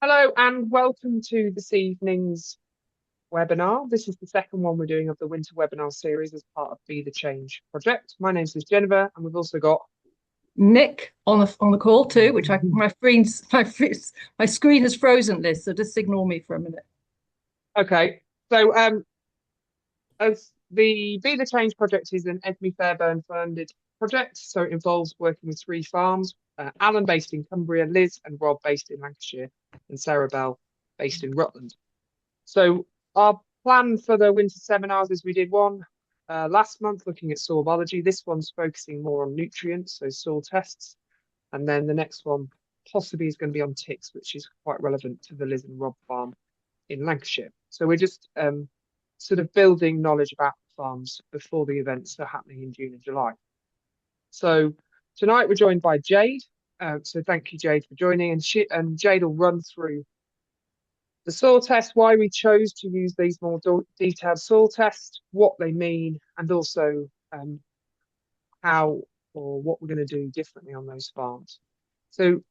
Hello and welcome to this evening's webinar. This is the second one we're doing of the winter webinar series as part of Be the Change project. My name is Jennifer, and we've also got Nick on the call too, which my screen has frozen, Liz, so just ignore me for a minute. Okay. So as the Be the Change project is an Edme Fairbairn funded project, so it involves working with three farms, Alan based in Cumbria, Liz and Rob based in Lancashire, and Sarah Bell based in Rutland. So our plan for the winter seminars is we did one last month looking at soil biology. This one's focusing more on nutrients, so soil tests. And then the next one possibly is going to be on ticks, which is quite relevant to the Liz and Rob farm in Lancashire. So we're just sort of building knowledge about the farms before the events that are happening in June and July. So tonight we're joined by Jade. So thank you, Jade, for joining. And Jade will run through the soil test, why we chose to use these more detailed soil tests, what they mean, and also how or what we're going to do differently on those farms. So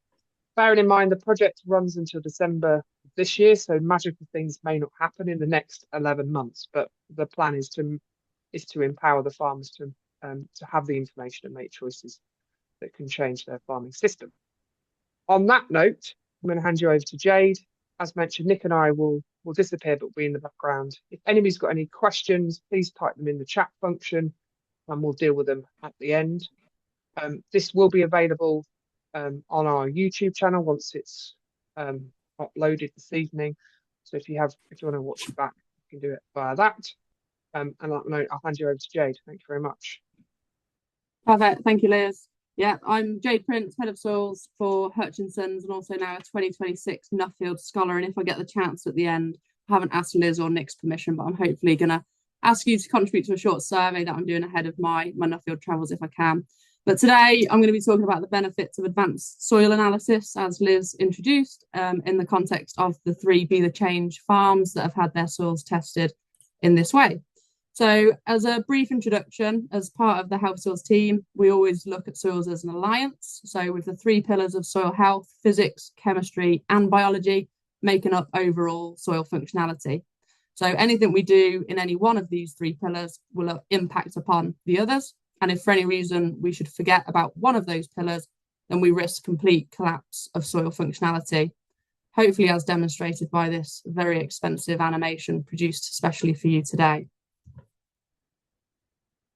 bearing in mind the project runs until December this year, so magical things may not happen in the next 11 months, but the plan is to empower the farmers to have the information and make choices that can change their farming system. On that note, I'm going to hand you over to Jade. As mentioned, Nick and I will disappear, but we'll be in the background. If anybody's got any questions, please type them in the chat function and we'll deal with them at the end. This will be available on our YouTube channel once it's uploaded this evening. So if you want to watch it back, you can do it via that. And on that note, I'll hand you over to Jade. Thank you very much. Perfect. Thank you, Liz. Yeah, I'm Jade Prince, Head of Soils for Hutchinsons, and also now a 2026 Nuffield Scholar. And if I get the chance at the end, I haven't asked Liz or Nick's permission, but I'm hopefully going to ask you to contribute to a short survey that I'm doing ahead of my Nuffield travels if I can. But today I'm going to be talking about the benefits of advanced soil analysis, as Liz introduced, in the context of the three Be the Change farms that have had their soils tested in this way. So as a brief introduction, as part of the Health Soils team, we always look at soils as an alliance. So with the three pillars of soil health, physics, chemistry, and biology making up overall soil functionality. So anything we do in any one of these three pillars will impact upon the others. And if for any reason we should forget about one of those pillars, then we risk complete collapse of soil functionality, hopefully as demonstrated by this very expensive animation produced especially for you today.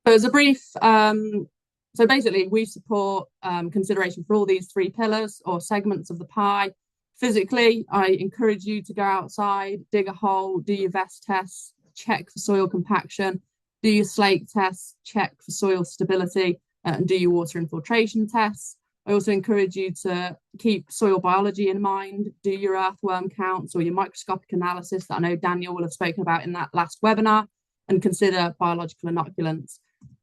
So as a brief, so basically we support consideration for all these three pillars or segments of the pie. Physically, I encourage you to go outside, dig a hole, do your vest tests, check for soil compaction, do your slate tests, check for soil stability, and do your water infiltration tests. I also encourage you to keep soil biology in mind, do your earthworm counts or your microscopic analysis that I know Daniel will have spoken about in that last webinar, and consider biological inoculants.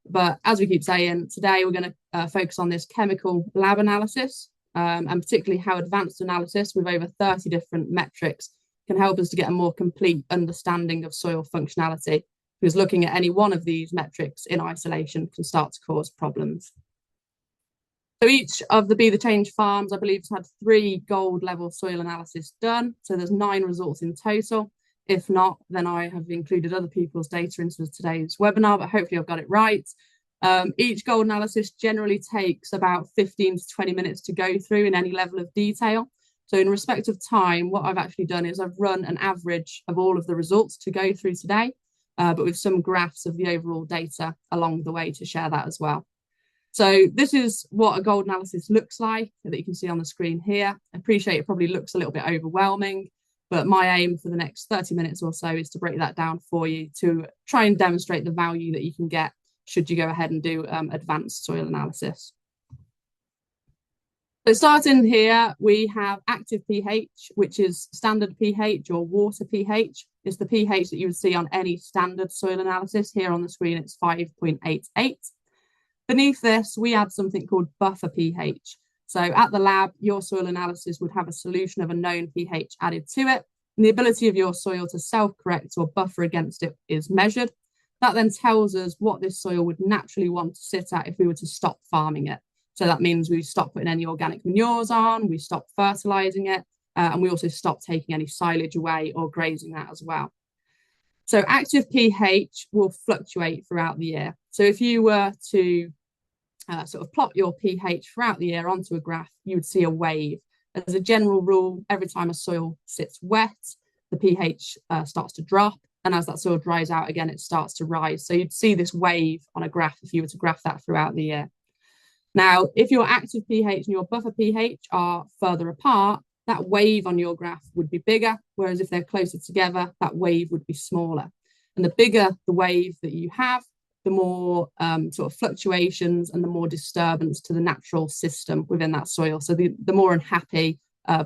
But as we keep saying, today we're going to focus on this chemical lab analysis, and particularly how advanced analysis with over 30 different metrics can help us to get a more complete understanding of soil functionality, because looking at any one of these metrics in isolation can start to cause problems. So each of the Be the Change farms, I believe, has had 3 gold level soil analysis done. So there's 9 results in total. If not, then I have included other people's data into today's webinar, but hopefully I've got it right. Each gold analysis generally takes about 15 to 20 minutes to go through in any level of detail. So in respect of time, what I've actually done is I've run an average of all of the results to go through today, but with some graphs of the overall data along the way to share that as well. So this is what a gold analysis looks like that you can see on the screen here. I appreciate it probably looks a little bit overwhelming, but my aim for the next 30 minutes or so is to break that down for you to try and demonstrate the value that you can get should you go ahead and do advanced soil analysis. So starting here, we have active pH, which is standard pH or water pH. It's the pH that you would see on any standard soil analysis. Here on the screen, it's 5.88. Beneath this, we add something called buffer pH. So at the lab, your soil analysis would have a solution of a known pH added to it, and the ability of your soil to self-correct or buffer against it is measured. That then tells us what this soil would naturally want to sit at if we were to stop farming it. So that means we stop putting any organic manures on, we stop fertilizing it, and we also stop taking any silage away or grazing that as well. So active pH will fluctuate throughout the year. So if you were to sort of plot your pH throughout the year onto a graph, you would see a wave. As a general rule, every time a soil sits wet, the pH starts to drop, and as that soil dries out again, it starts to rise. So you'd see this wave on a graph if you were to graph that throughout the year. Now, if your active pH and your buffer pH are further apart, that wave on your graph would be bigger, whereas if they're closer together, that wave would be smaller. And the bigger the wave that you have, the more sort of fluctuations and the more disturbance to the natural system within that soil. So the more unhappy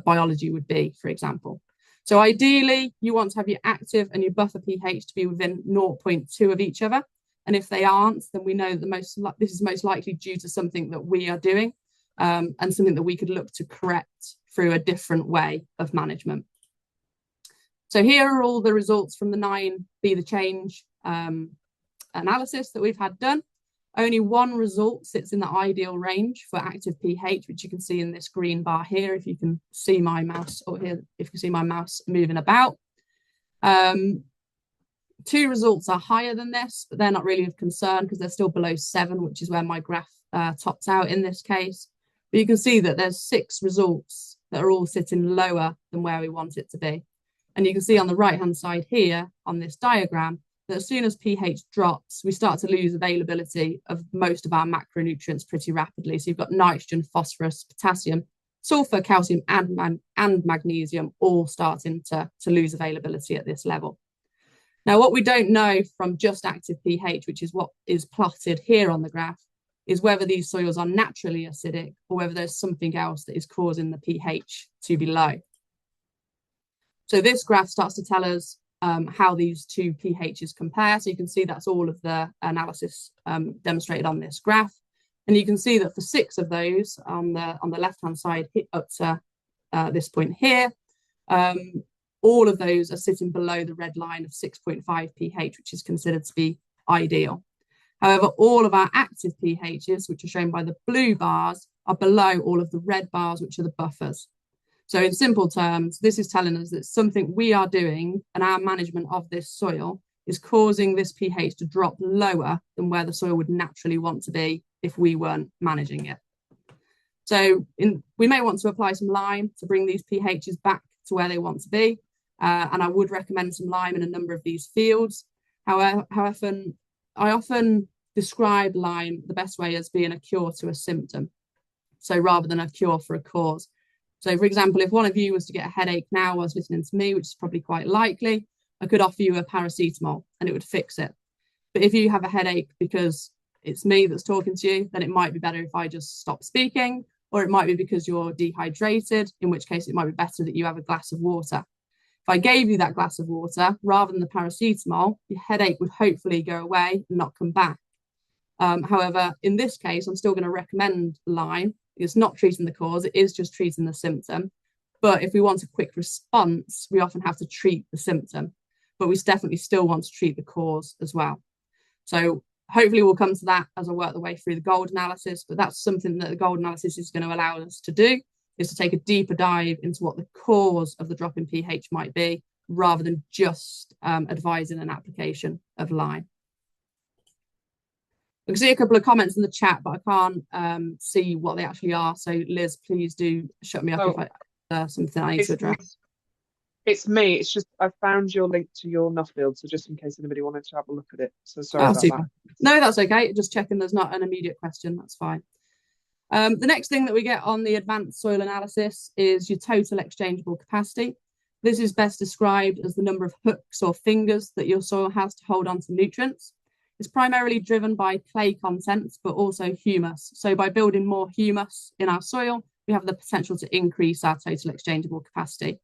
biology would be, for example. So ideally, you want to have your active and your buffer pH to be within 0.2 of each other. And if they aren't, then we know that this is most likely due to something that we are doing and something that we could look to correct through a different way of management. So here are all the results from the 9 Be the Change analysis that we've had done. Only one result sits in the ideal range for active pH, which you can see in this green bar here, if you can see my mouse, or here, if you can see my mouse moving about. 2 results are higher than this, but they're not really of concern because they're still below 7, which is where my graph tops out in this case. But you can see that there's 6 results that are all sitting lower than where we want it to be. And you can see on the right-hand side here on this diagram that as soon as pH drops, we start to lose availability of most of our macronutrients pretty rapidly. So you've got nitrogen, phosphorus, potassium, sulfur, calcium, and magnesium all starting to lose availability at this level. Now, what we don't know from just active pH, which is what is plotted here on the graph, is whether these soils are naturally acidic or whether there's something else that is causing the pH to be low. So this graph starts to tell us how these 2 pHs compare. So you can see that's all of the analysis demonstrated on this graph. And you can see that for 6 of those on the left-hand side up to this point here, all of those are sitting below the red line of 6.5 pH, which is considered to be ideal. However, all of our active pHs, which are shown by the blue bars, are below all of the red bars, which are the buffers. So in simple terms, this is telling us that something we are doing and our management of this soil is causing this pH to drop lower than where the soil would naturally want to be if we weren't managing it. So we may want to apply some lime to bring these pHs back to where they want to be. And I would recommend some lime in a number of these fields. However, I often describe lime the best way as being a cure to a symptom. So rather than a cure for a cause. So for example, if one of you was to get a headache now whilst listening to me, which is probably quite likely, I could offer you a paracetamol and it would fix it. But if you have a headache because it's me that's talking to you, then it might be better if I just stop speaking, or it might be because you're dehydrated, in which case it might be better that you have a glass of water. If I gave you that glass of water rather than the paracetamol, your headache would hopefully go away and not come back. However, in this case, I'm still going to recommend lime. It's not treating the cause, it is just treating the symptom. But if we want a quick response, we often have to treat the symptom, but we definitely still want to treat the cause as well. So hopefully we'll come to that as I work the way through the gold analysis, but that's something that the gold analysis is going to allow us to do, is to take a deeper dive into what the cause of the drop in pH might be, rather than just advising an application of lime. I can see a couple of comments in the chat, but I can't see what they actually are. So Liz, please do shut me up if I something I need to address. It's me. It's just I found your link to your Nuffield, so just in case anybody wanted to have a look at it. So sorry about super. that. No, that's okay. Just checking there's not an immediate question. That's fine. The next thing that we get on the advanced soil analysis is your total exchangeable capacity. This is best described as the number of hooks or fingers that your soil has to hold on to nutrients. It's primarily driven by clay content, but also humus. So by building more humus in our soil, we have the potential to increase our total exchangeable capacity.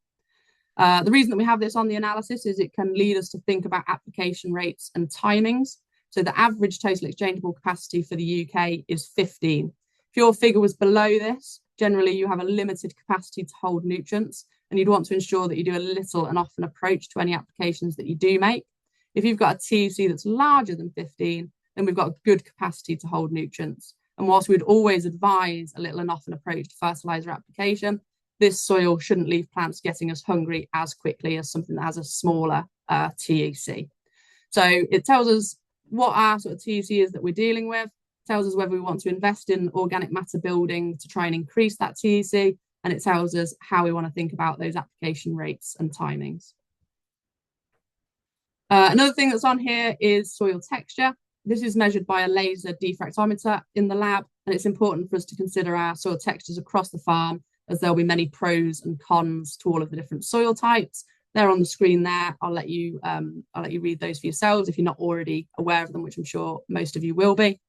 The reason that we have this on the analysis is it can lead us to think about application rates and timings. So the average total exchangeable capacity for the UK is 15. If your figure was below this, generally you have a limited capacity to hold nutrients, and you'd want to ensure that you do a little and often approach to any applications that you do make. If you've got a TEC that's larger than 15, then we've got a good capacity to hold nutrients. And whilst we'd always advise a little and often approach to fertilizer application, this soil shouldn't leave plants getting as hungry as quickly as something that has a smaller TEC. So it tells us what our sort of TEC is that we're dealing with, tells us whether we want to invest in organic matter building to try and increase that TEC, and it tells us how we want to think about those application rates and timings. Another thing that's on here is soil texture. This is measured by a laser diffractometer in the lab, and it's important for us to consider our soil textures across the farm, as there'll be many pros and cons to all of the different soil types. They're on the screen there. I'll let you read those for yourselves if you're not already aware of them, which I'm sure most of you will be.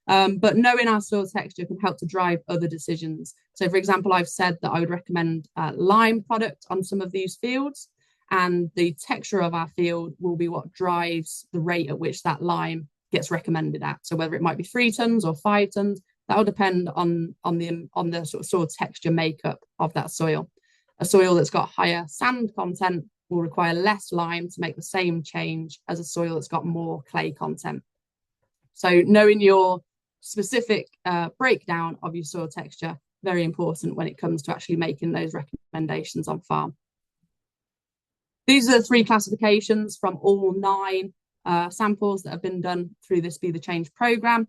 But knowing our soil texture can help to drive other decisions. So, for example, I've said that I would recommend lime product on some of these fields, and the texture of our field will be what drives the rate at which that lime gets recommended at. So whether it might be 3 tons or 5 tons, that will depend on the sort of soil texture makeup of that soil. A soil that's got higher sand content will require less lime to make the same change as a soil that's got more clay content. So knowing your specific breakdown of your soil texture, very important when it comes to actually making those recommendations on farm. These are the 3 classifications from all 9 samples that have been done through this Be the Change programme.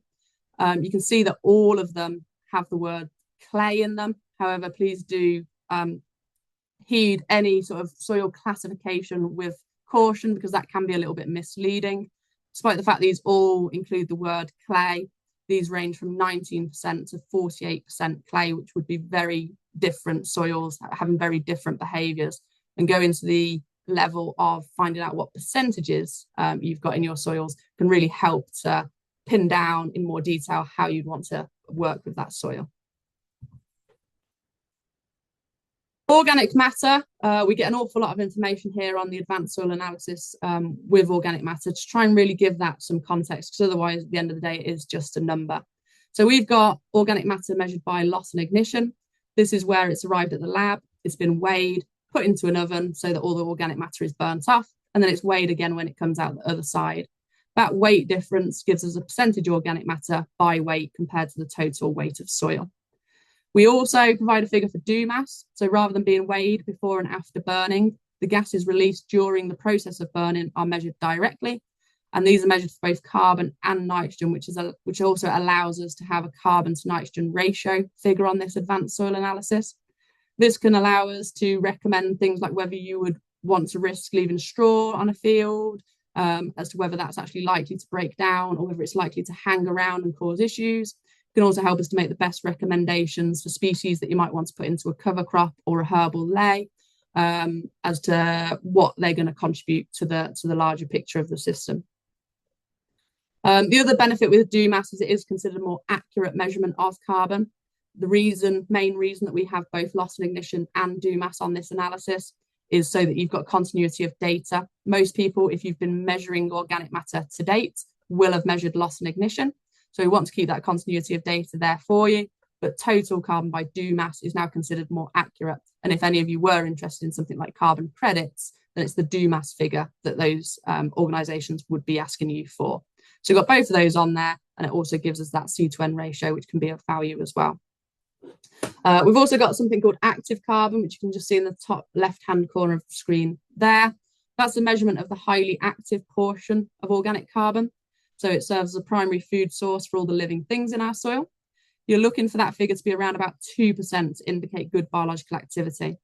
You can see that all of them have the word clay in them. However, please do heed any sort of soil classification with caution, because that can be a little bit misleading. Despite the fact these all include the word clay, these range from 19% to 48% clay, which would be very different soils having very different behaviours, and go into the level of finding out what percentages you've got in your soils can really help to pin down in more detail how you'd want to work with that soil. Organic matter, we get an awful lot of information here on the advanced soil analysis with organic matter to try and really give that some context, because otherwise at the end of the day it is just a number. So we've got organic matter measured by loss and ignition. This is where it's arrived at the lab, it's been weighed, put into an oven so that all the organic matter is burnt off, and then it's weighed again when it comes out the other side. That weight difference gives us a percentage organic matter by weight compared to the total weight of soil. We also provide a figure for dew mass. So rather than being weighed before and after burning, the gases released during the process of burning are measured directly. And these are measured for both carbon and nitrogen, which also allows us to have a carbon to nitrogen ratio figure on this advanced soil analysis. This can allow us to recommend things like whether you would want to risk leaving straw on a field, as to whether that's actually likely to break down or whether it's likely to hang around and cause issues. It can also help us to make the best recommendations for species that you might want to put into a cover crop or a herbal lay, as to what they're going to contribute to the larger picture of the system. The other benefit with dew mass is it is considered a more accurate measurement of carbon. The main reason that we have both loss and ignition and dew mass on this analysis is so that you've got continuity of data. Most people, if you've been measuring organic matter to date, will have measured loss and ignition. So we want to keep that continuity of data there for you, but total carbon by dew mass is now considered more accurate. And if any of you were interested in something like carbon credits, then it's the dew mass figure that those organisations would be asking you for. So we've got both of those on there, and it also gives us that C to N ratio, which can be of value as well. We've also got something called active carbon, which you can just see in the top left-hand corner of the screen there. That's a measurement of the highly active portion of organic carbon. So it serves as a primary food source for all the living things in our soil. You're looking for that figure to be around about 2% to indicate good biological activity.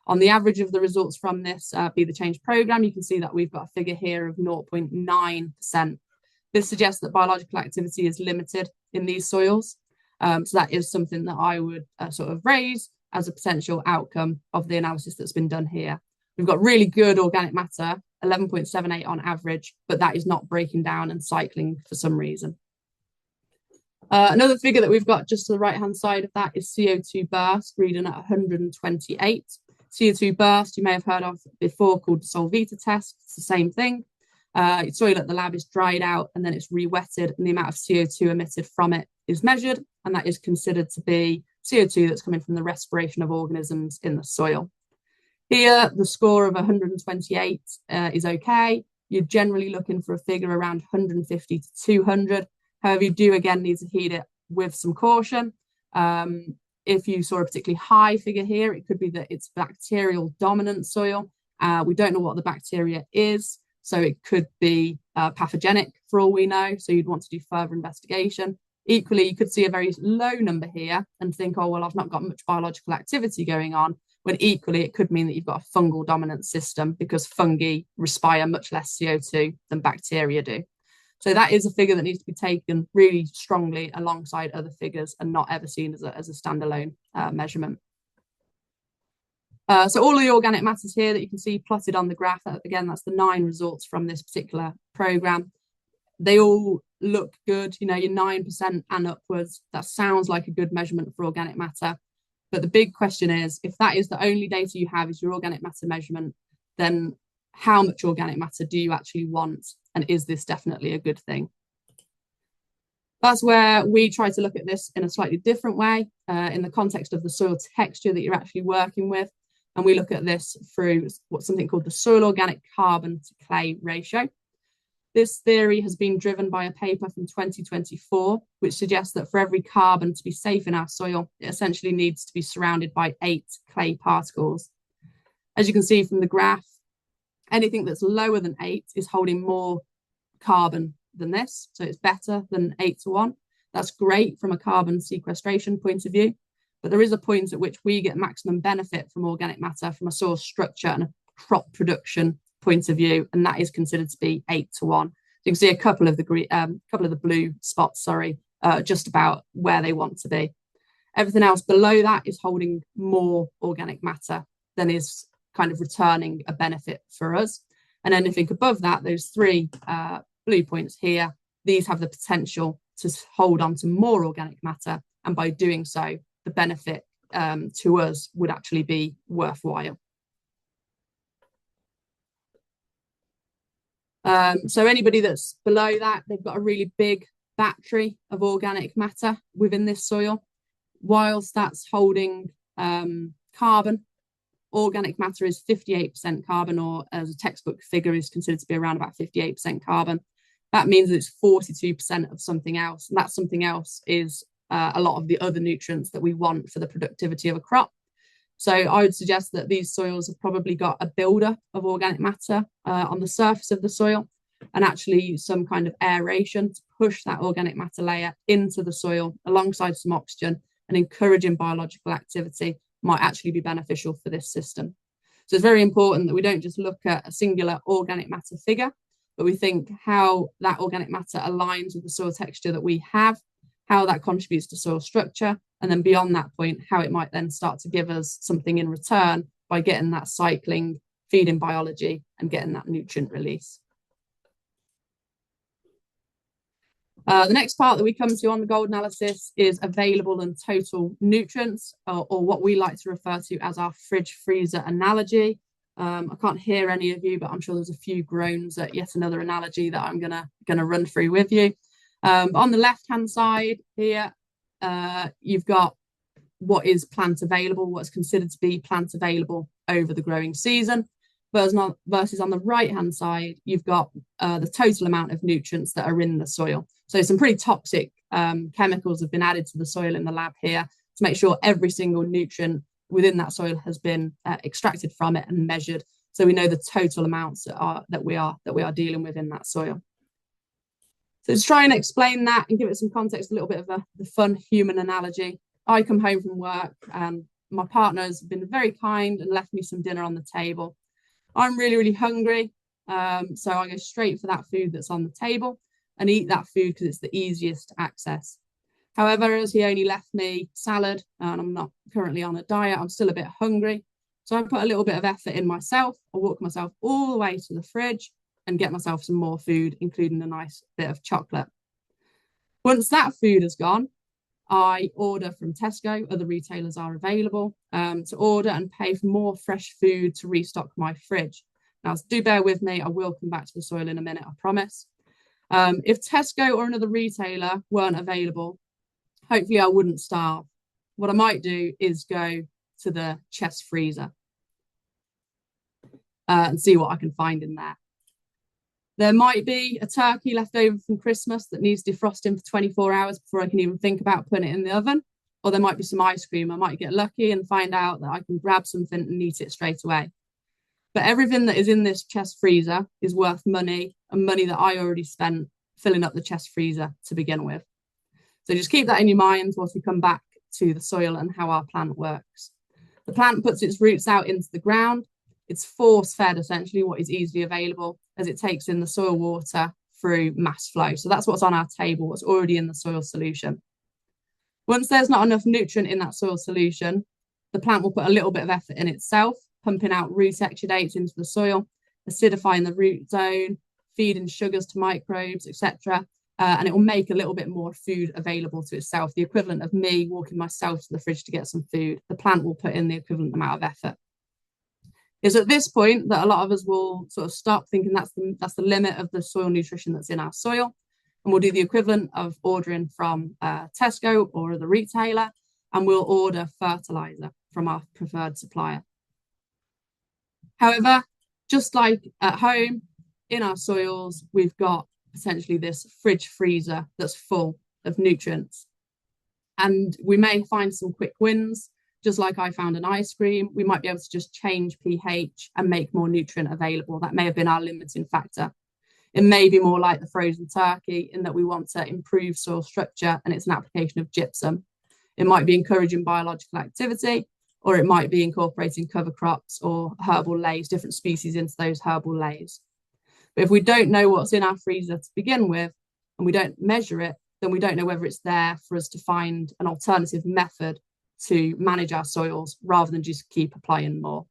On the average of the results from this Be the Change programme, you can see that we've got a figure here of 0.9%. This suggests that biological activity is limited in these soils. So that is something that I would sort of raise as a potential outcome of the analysis that's been done here. We've got really good organic matter, 11.78 on average, but that is not breaking down and cycling for some reason. Another figure that we've got just to the right-hand side of that is CO2 burst, reading at 128. CO2 burst, you may have heard of before, called the Solvita test. It's the same thing. Soil at the lab is dried out and then it's re-wetted, and the amount of CO2 emitted from it is measured, and that is considered to be CO2 that's coming from the respiration of organisms in the soil. Here, the score of 128 is okay. You're generally looking for a figure around 150 to 200. However, you do again need to heed it with some caution. if you saw a particularly high figure here, it could be that it's bacterial dominant soil. We don't know what the bacteria is, so it could be pathogenic for all we know. So you'd want to do further investigation. Equally, you could see a very low number here and think, oh, well, I've not got much biological activity going on. When equally, it could mean that you've got a fungal dominant system because fungi respire much less CO2 than bacteria do. So that is a figure that needs to be taken really strongly alongside other figures and not ever seen as a standalone measurement. So all of the organic matters here that you can see plotted on the graph, again, that's the 9 results from this particular programme. They all look good, you know, you're 9% and upwards. That sounds like a good measurement for organic matter. But the big question is, if that is the only data you have is your organic matter measurement, then how much organic matter do you actually want? And is this definitely a good thing? That's where we try to look at this in a slightly different way, in the context of the soil texture that you're actually working with. And we look at this through what's something called the soil organic carbon to clay ratio. This theory has been driven by a paper from 2024, which suggests that for every carbon to be safe in our soil, it essentially needs to be surrounded by 8 clay particles. As you can see from the graph, anything that's lower than 8 is holding more carbon than this. So it's better than 8 to 1. That's great from a carbon sequestration point of view. But there is a point at which we get maximum benefit from organic matter from a soil structure and a crop production point of view, and that is considered to be 8 to 1. So you can see a couple of the blue spots, just about where they want to be. Everything else below that is holding more organic matter than is kind of returning a benefit for us. And anything above that, those 3 blue points here, these have the potential to hold on to more organic matter, and by doing so, the benefit to us would actually be worthwhile. So anybody that's below that, they've got a really big battery of organic matter within this soil. Whilst that's holding carbon, organic matter is 58% carbon, or as a textbook figure is considered to be around about 58% carbon. That means that it's 42% of something else, and that something else is a lot of the other nutrients that we want for the productivity of a crop. So I would suggest that these soils have probably got a buildup of organic matter on the surface of the soil, and actually some kind of aeration to push that organic matter layer into the soil alongside some oxygen, and encouraging biological activity might actually be beneficial for this system. So it's very important that we don't just look at a singular organic matter figure, but we think how that organic matter aligns with the soil texture that we have, how that contributes to soil structure, and then beyond that point, how it might then start to give us something in return by getting that cycling, feeding biology, and getting that nutrient release. The next part that we come to on the gold analysis is available and total nutrients, or what we like to refer to as our fridge freezer analogy. I can't hear any of you, but I'm sure there's a few groans at yet another analogy that I'm gonna run through with you. On the left-hand side here, you've got what is plant available, what's considered to be plant available over the growing season, versus on the right-hand side, you've got the total amount of nutrients that are in the soil. So some pretty toxic chemicals have been added to the soil in the lab here to make sure every single nutrient within that soil has been extracted from it and measured, so we know the total amounts that we are dealing with in that soil. So to try and explain that and give it some context, a little bit of the fun human analogy. I come home from work and my partner has been very kind and left me some dinner on the table. I'm really, really hungry. So I go straight for that food that's on the table and eat that food because it's the easiest to access. However, as he only left me salad and I'm not currently on a diet, I'm still a bit hungry. So I put a little bit of effort in myself. I walk myself all the way to the fridge and get myself some more food, including a nice bit of chocolate. Once that food is gone, I order from Tesco, other retailers are available, to order and pay for more fresh food to restock my fridge. Now, do bear with me, I will come back to the soil in a minute, I promise. If Tesco or another retailer weren't available, hopefully I wouldn't starve. What I might do is go to the chest freezer and see what I can find in there. There might be a turkey left over from Christmas that needs defrosting for 24 hours before I can even think about putting it in the oven. or there might be some ice cream. I might get lucky and find out that I can grab something and eat it straight away. But everything that is in this chest freezer is worth money, and money that I already spent filling up the chest freezer to begin with. So just keep that in your mind whilst we come back to the soil and how our plant works. The plant puts its roots out into the ground. It's force fed, essentially, what is easily available, as it takes in the soil water through mass flow. So that's what's on our table, what's already in the soil solution. Once there's not enough nutrient in that soil solution, the plant will put a little bit of effort in itself, pumping out root exudates into the soil, acidifying the root zone, feeding sugars to microbes, etc. And it will make a little bit more food available to itself, the equivalent of me walking myself to the fridge to get some food. The plant will put in the equivalent amount of effort. It's at this point that a lot of us will sort of stop thinking that's the limit of the soil nutrition that's in our soil, and we'll do the equivalent of ordering from Tesco or the retailer, and we'll order fertilizer from our preferred supplier. However, just like at home, in our soils, we've got potentially this fridge freezer that's full of nutrients. And we may find some quick wins, just like I found an ice cream. We might be able to just change pH and make more nutrient available. That may have been our limiting factor. It may be more like the frozen turkey, in that we want to improve soil structure and it's an application of gypsum. It might be encouraging biological activity, or it might be incorporating cover crops or herbal leys, different species into those herbal leys. But if we don't know what's in our freezer to begin with, and we don't measure it, then we don't know whether it's there for us to find an alternative method to manage our soils rather than just keep applying more.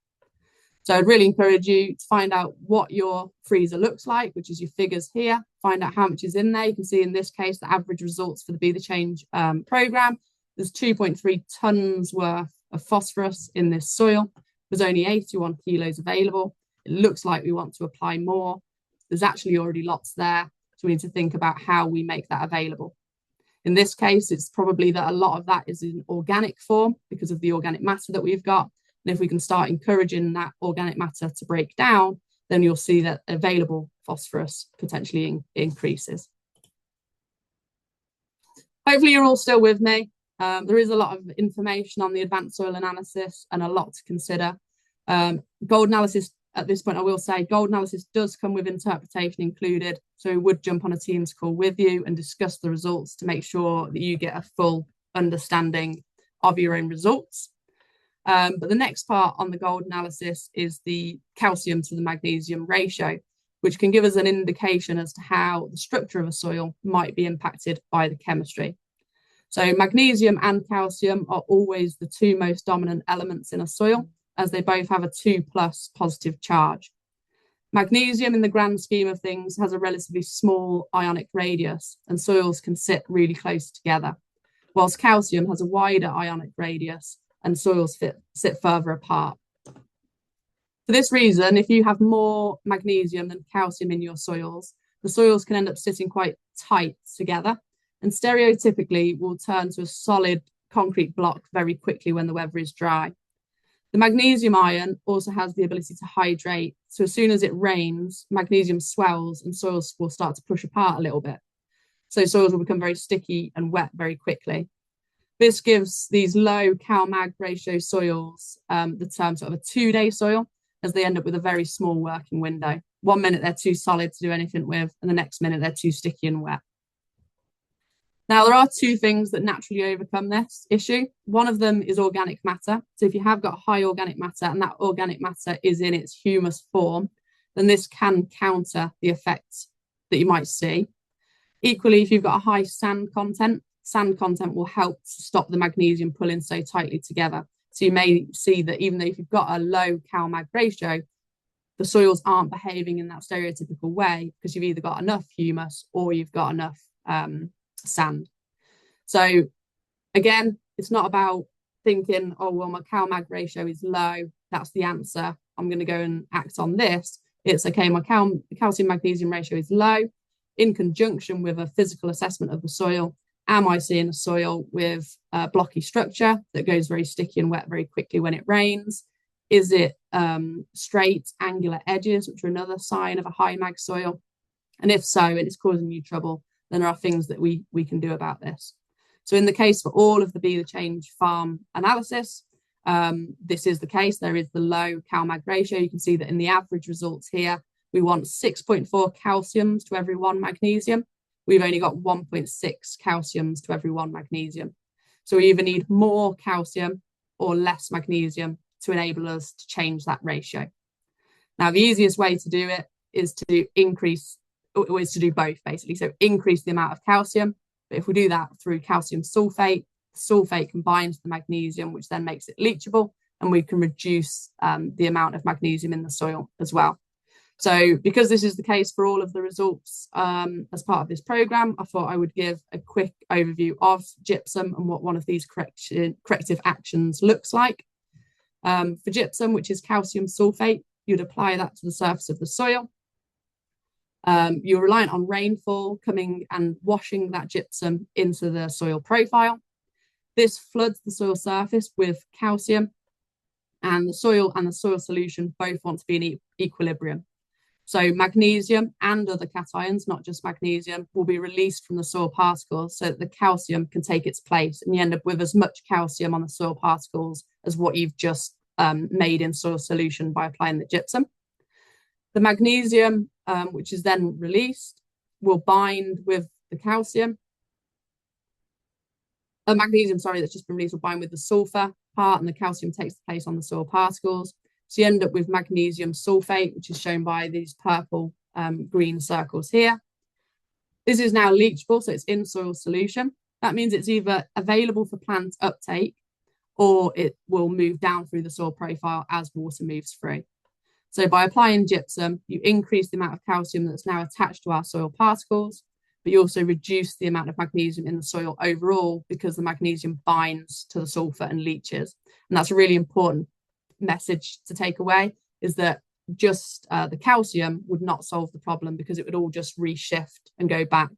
So I'd really encourage you to find out what your freezer looks like, which is your figures here. Find out how much is in there. You can see in this case, the average results for the Be the Change programme. There's 2.3 tonnes worth of phosphorus in this soil. There's only 81 kilos available. It looks like we want to apply more. There's actually already lots there. So we need to think about how we make that available. In this case, it's probably that a lot of that is in organic form because of the organic matter that we've got. And if we can start encouraging that organic matter to break down, then you'll see that available phosphorus potentially increases. Hopefully you're all still with me. There is a lot of information on the advanced soil analysis and a lot to consider. Gold analysis, at this point, I will say gold analysis does come with interpretation included. So we would jump on a Teams call with you and discuss the results to make sure that you get a full understanding of your own results. But the next part on the gold analysis is the calcium to the magnesium ratio, which can give us an indication as to how the structure of a soil might be impacted by the chemistry. So magnesium and calcium are always the two most dominant elements in a soil, as they both have a 2+ positive charge. Magnesium, in the grand scheme of things, has a relatively small ionic radius, and soils can sit really close together, whilst calcium has a wider ionic radius and soils sit further apart. For this reason, if you have more magnesium than calcium in your soils, the soils can end up sitting quite tight together, and stereotypically will turn to a solid concrete block very quickly when the weather is dry. The magnesium ion also has the ability to hydrate. So as soon as it rains, magnesium swells and soils will start to push apart a little bit. So soils will become very sticky and wet very quickly. This gives these low Cal-Mag ratio soils the term sort of a 2-day soil, as they end up with a very small working window. 1 minute they're too solid to do anything with, and the next minute they're too sticky and wet. Now, there are two things that naturally overcome this issue. One of them is organic matter. So if you have got high organic matter and that organic matter is in its humus form, then this can counter the effects that you might see. Equally, if you've got a high sand content will help to stop the magnesium pulling so tightly together. So you may see that even though if you've got a low Cal-Mag ratio, the soils aren't behaving in that stereotypical way because you've either got enough humus or you've got enough sand. So again, it's not about thinking, oh, well, my Cal-Mag ratio is low, that's the answer, I'm going to go and act on this. It's okay, my calcium magnesium ratio is low. In conjunction with a physical assessment of the soil, am I seeing a soil with a blocky structure that goes very sticky and wet very quickly when it rains? Is it straight, angular edges, which are another sign of a high mag soil? And if so, and it's causing you trouble, then there are things that we can do about this. So in the case for all of the Be the Change farm analysis, this is the case. There is the low Cal-Mag ratio. You can see that in the average results here, we want 6.4 calciums to every 1 magnesium. We've only got 1.6 calciums to every 1 magnesium. So we either need more calcium or less magnesium to enable us to change that ratio. Now, the easiest way to do it is to do both, basically. So increase the amount of calcium. But if we do that through calcium sulfate, sulfate combines the magnesium, which then makes it leachable, and we can reduce the amount of magnesium in the soil as well. So because this is the case for all of the results as part of this programme, I thought I would give a quick overview of gypsum and what one of these corrective actions looks like. For gypsum, which is calcium sulfate, you'd apply that to the surface of the soil. You're reliant on rainfall coming and washing that gypsum into the soil profile. This floods the soil surface with calcium, and the soil solution both want to be in equilibrium. So magnesium and other cations, not just magnesium, will be released from the soil particles so that the calcium can take its place, and you end up with as much calcium on the soil particles as what you've just made in soil solution by applying the gypsum. The magnesium, which is then released, will bind with the calcium. The magnesium, that's just been released, will bind with the sulfur part, and the calcium takes the place on the soil particles. So you end up with magnesium sulfate, which is shown by these purple green circles here. This is now leachable, so it's in soil solution. That means it's either available for plant uptake or it will move down through the soil profile as water moves through. So by applying gypsum, you increase the amount of calcium that's now attached to our soil particles, but you also reduce the amount of magnesium in the soil overall because the magnesium binds to the sulfur and leaches. And that's a really important message to take away, is that just the calcium would not solve the problem because it would all just reshift and go back.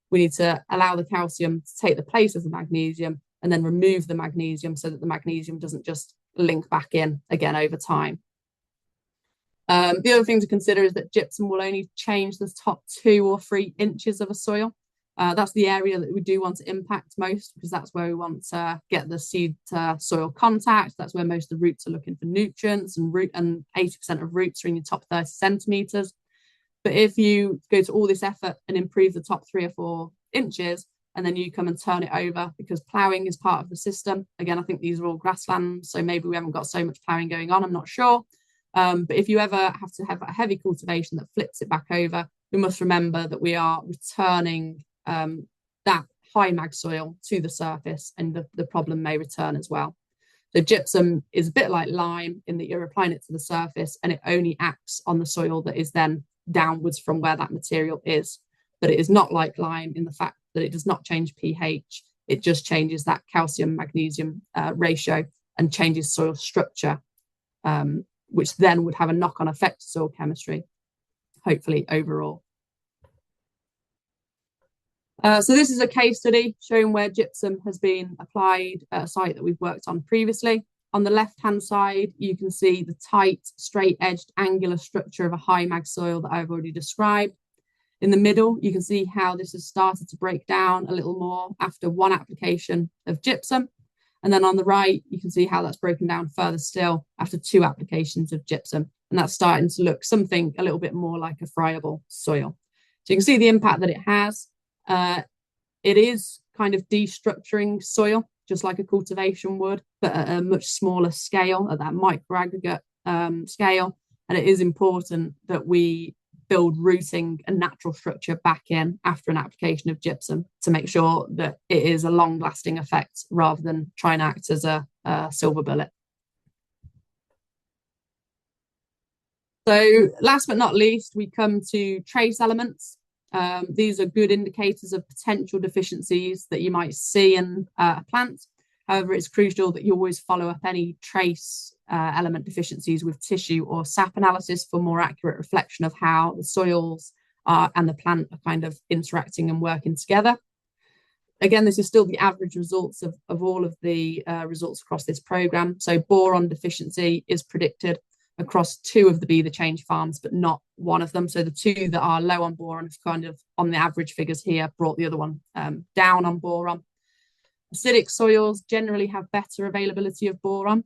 We need to allow the calcium to take the place of the magnesium and then remove the magnesium so that the magnesium doesn't just link back in again over time. The other thing to consider is that gypsum will only change the top 2 or 3 inches of a soil. That's the area that we do want to impact most, because that's where we want to get the seed to soil contact. That's where most of the roots are looking for nutrients, and 80% of roots are in your top 30 centimetres. But if you go to all this effort and improve the top 3 or 4 inches, and then you come and turn it over, because ploughing is part of the system. Again, I think these are all grasslands, so maybe we haven't got so much ploughing going on, I'm not sure. But if you ever have to have a heavy cultivation that flips it back over, we must remember that we are returning that high mag soil to the surface, and the problem may return as well. So gypsum is a bit like lime in that you're applying it to the surface and it only acts on the soil that is then downwards from where that material is. But it is not like lime in the fact that it does not change pH. It just changes that calcium magnesium ratio and changes soil structure, which then would have a knock-on effect to soil chemistry, hopefully overall. So this is a case study showing where gypsum has been applied at a site that we've worked on previously. On the left-hand side, you can see the tight, straight-edged, angular structure of a high mag soil that I've already described. In the middle, you can see how this has started to break down a little more after 1 application of gypsum. And then on the right, you can see how that's broken down further still after 2 applications of gypsum. And that's starting to look something a little bit more like a friable soil. So you can see the impact that it has. It is kind of destructuring soil, just like a cultivation would, but at a much smaller scale, at that microaggregate scale. And it is important that we build rooting and natural structure back in after an application of gypsum to make sure that it is a long-lasting effect rather than try and act as a silver bullet. So last but not least, we come to trace elements. These are good indicators of potential deficiencies that you might see in a plant. However, it's crucial that you always follow up any trace element deficiencies with tissue or sap analysis for more accurate reflection of how the soils and the plant are kind of interacting and working together. Again, this is still the average results of all of the results across this programme. So boron deficiency is predicted across 2 of the Be the Change farms, but not 1 of them. So the 2 that are low on boron have kind of, on the average figures here, brought the other one down on boron. Acidic soils generally have better availability of boron,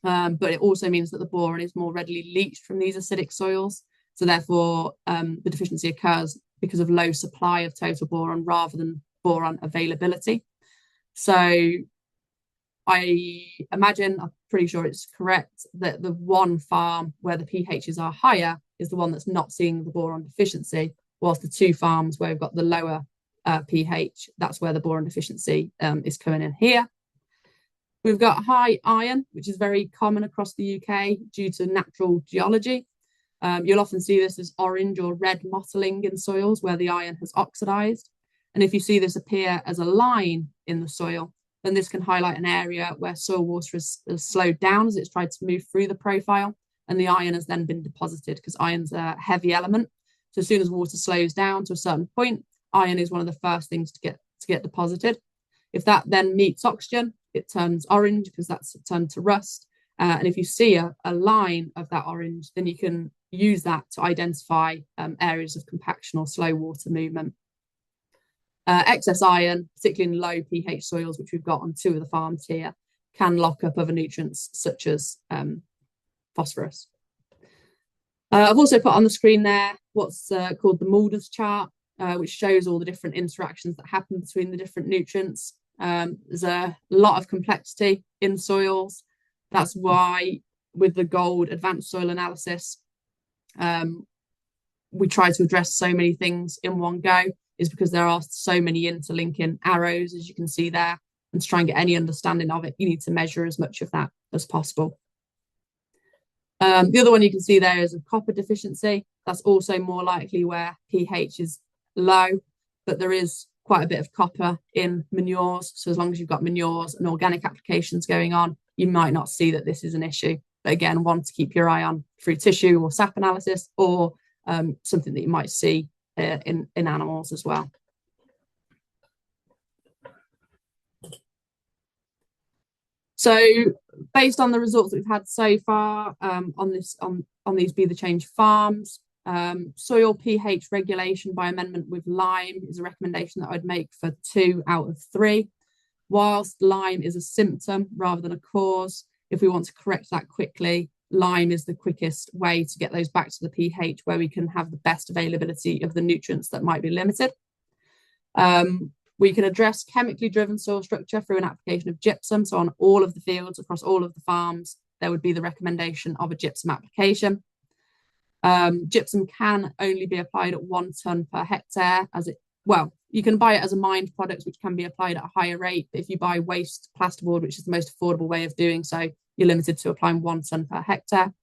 but it also means that the boron is more readily leached from these acidic soils. So therefore, the deficiency occurs because of low supply of total boron rather than boron availability. So I imagine, I'm pretty sure it's correct, that the one farm where the pHs are higher is the one that's not seeing the boron deficiency, whilst the two farms where we've got the lower pH, that's where the boron deficiency is coming in here. We've got high iron, which is very common across the UK due to natural geology. You'll often see this as orange or red mottling in soils where the iron has oxidized. And if you see this appear as a line in the soil, then this can highlight an area where soil water has slowed down as it's tried to move through the profile, and the iron has then been deposited, because iron's a heavy element. So as soon as water slows down to a certain point, iron is one of the first things to get deposited. If that then meets oxygen, it turns orange because that's turned to rust. And if you see a line of that orange, then you can use that to identify areas of compaction or slow water movement. Excess iron, particularly in low pH soils, which we've got on two of the farms here, can lock up other nutrients such as phosphorus. I've also put on the screen there what's called the Mulder's chart, which shows all the different interactions that happen between the different nutrients. There's a lot of complexity in soils. That's why with the gold advanced soil analysis, we try to address so many things in one go, is because there are so many interlinking arrows, as you can see there, and to try and get any understanding of it, you need to measure as much of that as possible. The other one you can see there is a copper deficiency. That's also more likely where pH is low, but there is quite a bit of copper in manures. So as long as you've got manures and organic applications going on, you might not see that this is an issue. But again, one to keep your eye on through tissue or sap analysis, or something that you might see in animals as well. So based on the results that we've had so far on these Be the Change farms, soil pH regulation by amendment with lime is a recommendation that I'd make for 2 out of 3. Whilst lime is a symptom rather than a cause, if we want to correct that quickly, lime is the quickest way to get those back to the pH where we can have the best availability of the nutrients that might be limited. We can address chemically driven soil structure through an application of gypsum. So on all of the fields across all of the farms, there would be the recommendation of a gypsum application. Gypsum can only be applied at 1 tonne per hectare, you can buy it as a mined product, which can be applied at a higher rate. But if you buy waste plasterboard, which is the most affordable way of doing so, you're limited to applying 1 tonne per hectare.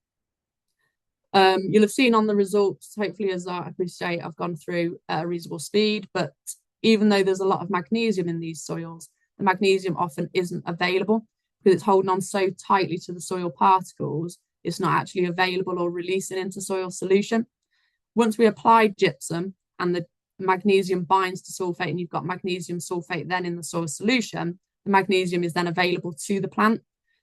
You'll have seen on the results, hopefully, as I appreciate, I've gone through a reasonable speed, but even though there's a lot of magnesium in these soils, the magnesium often isn't available because it's holding on so tightly to the soil particles, it's not actually available or releasing into soil solution. Once we apply gypsum and the magnesium binds to sulfate and you've got magnesium sulfate then in the soil solution, the magnesium is then available to the plant,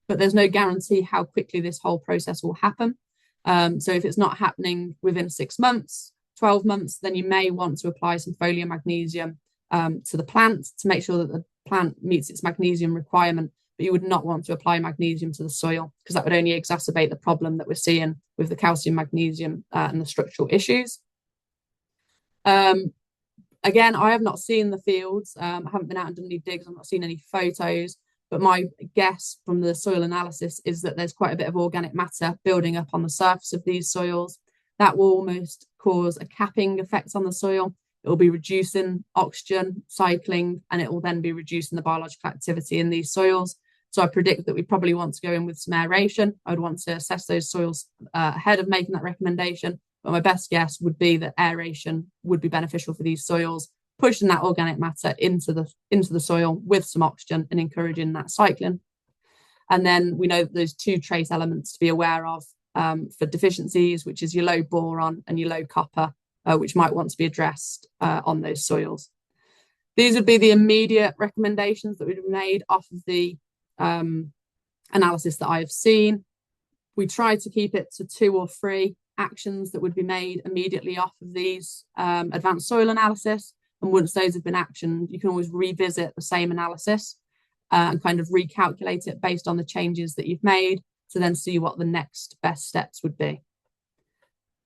but there's no guarantee how quickly this whole process will happen. So if it's not happening within 6 months, 12 months, then you may want to apply some foliar magnesium to the plant to make sure that the plant meets its magnesium requirement, but you would not want to apply magnesium to the soil because that would only exacerbate the problem that we're seeing with the calcium, magnesium and the structural issues. Again, I have not seen the fields. I haven't been out and done any digs. I've not seen any photos, but my guess from the soil analysis is that there's quite a bit of organic matter building up on the surface of these soils. That will almost cause a capping effect on the soil. It will be reducing oxygen cycling, and it will then be reducing the biological activity in these soils. So I predict that we probably want to go in with some aeration. I would want to assess those soils ahead of making that recommendation. But my best guess would be that aeration would be beneficial for these soils, pushing that organic matter into the soil with some oxygen and encouraging that cycling. And then we know that there's 2 trace elements to be aware of for deficiencies, which is your low boron and your low copper, which might want to be addressed on those soils. These would be the immediate recommendations that would be made off of the analysis that I have seen. We try to keep it to 2 or 3 actions that would be made immediately off of these advanced soil analysis. And once those have been actioned, you can always revisit the same analysis. and kind of recalculate it based on the changes that you've made to then see what the next best steps would be.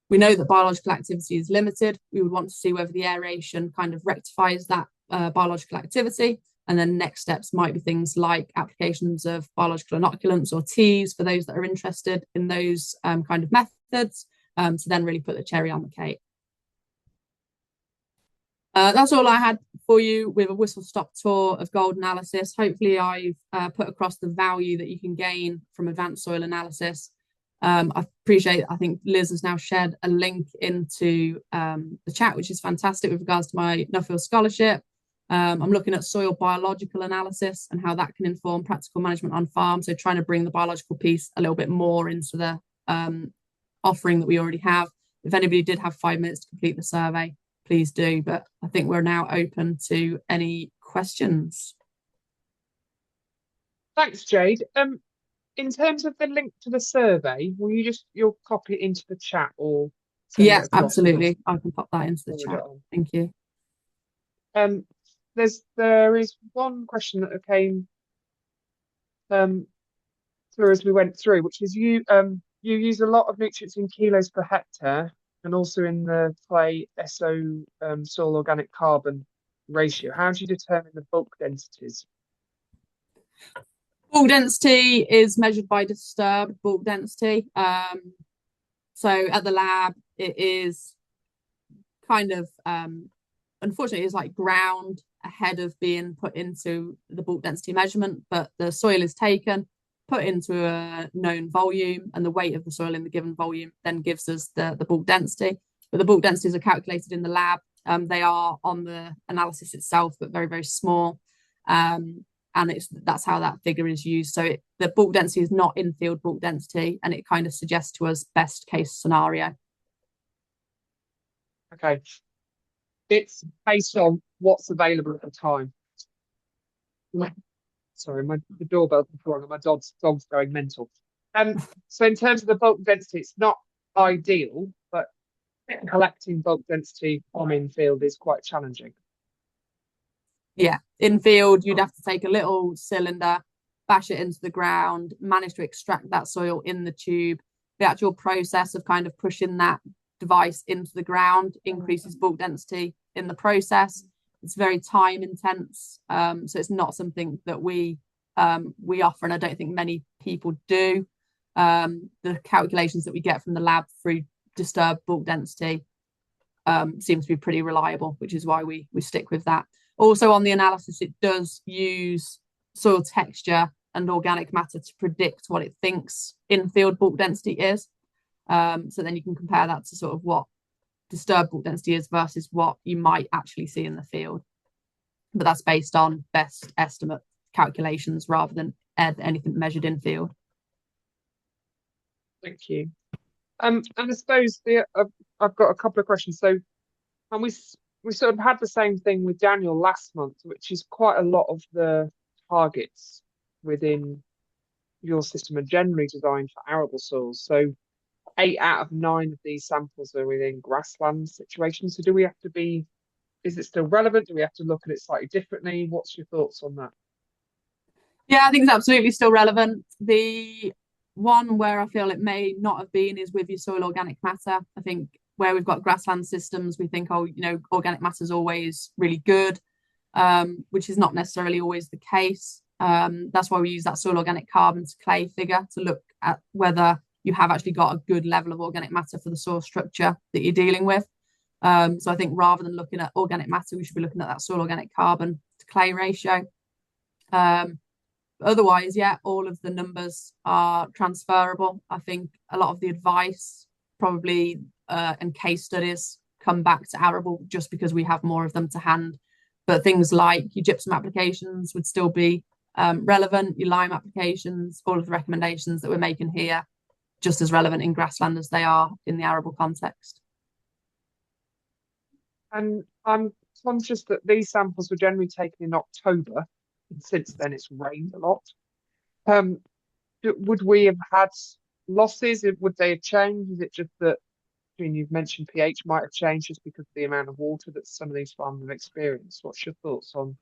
We know that biological activity is limited. We would want to see whether the aeration kind of rectifies that biological activity. And then next steps might be things like applications of biological inoculants or teas for those that are interested in those kind of methods, to then really put the cherry on the cake. That's all I had for you with a whistle-stop tour of gold analysis. Hopefully I've put across the value that you can gain from advanced soil analysis. I think Liz has now shared a link into the chat, which is fantastic with regards to my Nuffield scholarship. I'm looking at soil biological analysis and how that can inform practical management on farm. So trying to bring the biological piece a little bit more into the offering that we already have. If anybody did have 5 minutes to complete the survey, please do. But I think we're now open to any questions. Thanks, Jade. In terms of the link to the survey, will you'll copy it into the chat or send Yeah, it across? absolutely. I can pop that into the chat. Thank you. There is one question that came through as we went through, which is you use a lot of nutrients in kilos per hectare and also in the clay SO soil organic carbon ratio. How do you determine the bulk densities? Bulk density is measured by disturbed bulk density. So at the lab, it is kind of, unfortunately, it's like ground ahead of being put into the bulk density measurement, but the soil is taken, put into a known volume, and the weight of the soil in the given volume then gives us the bulk density. But the bulk densities are calculated in the lab. They are on the analysis itself, but very, very small. And that's how that figure is used. So the bulk density is not in-field bulk density, and it kind of suggests to us best case scenario. Okay. It's based on what's available at the time. Sorry, the doorbell's wrong and my dog's going mental. So in terms of the bulk density, it's not ideal, but collecting bulk density on in-field is quite challenging. Yeah, in field, you'd have to take a little cylinder, bash it into the ground, manage to extract that soil in the tube. The actual process of kind of pushing that device into the ground increases bulk density in the process. It's very time intense, so it's not something that we offer, and I don't think many people do. The calculations that we get from the lab through disturbed bulk density seems to be pretty reliable, which is why we stick with that. Also on the analysis, it does use soil texture and organic matter to predict what it thinks in-field bulk density is. So then you can compare that to sort of what disturbed bulk density is versus what you might actually see in the field. But that's based on best estimate calculations rather than anything measured in field. Thank you. And I suppose I've got a couple of questions. So, and we sort of had the same thing with Daniel last month, which is quite a lot of the targets within your system are generally designed for arable soils. So 8 out of 9 of these samples are within grassland situations. So is it still relevant? Do we have to look at it slightly differently? What's your thoughts on that? Yeah, I think it's absolutely still relevant. The one where I feel it may not have been is with your soil organic matter. I think where we've got grassland systems, we think, organic matter is always really good, which is not necessarily always the case. That's why we use that soil organic carbon to clay figure to look at whether you have actually got a good level of organic matter for the soil structure that you're dealing with. So I think rather than looking at organic matter, we should be looking at that soil organic carbon to clay ratio. Otherwise, yeah, all of the numbers are transferable. I think a lot of the advice probably and case studies come back to arable just because we have more of them to hand. But things like your gypsum applications would still be relevant, your lime applications, all of the recommendations that we're making here, just as relevant in grassland as they are in the arable context. And I'm conscious that these samples were generally taken in October, and since then it's rained a lot. Would we have had losses? Would they have changed? Is it just that, you've mentioned pH might have changed just because of the amount of water that some of these farms have experienced? What's your thoughts on?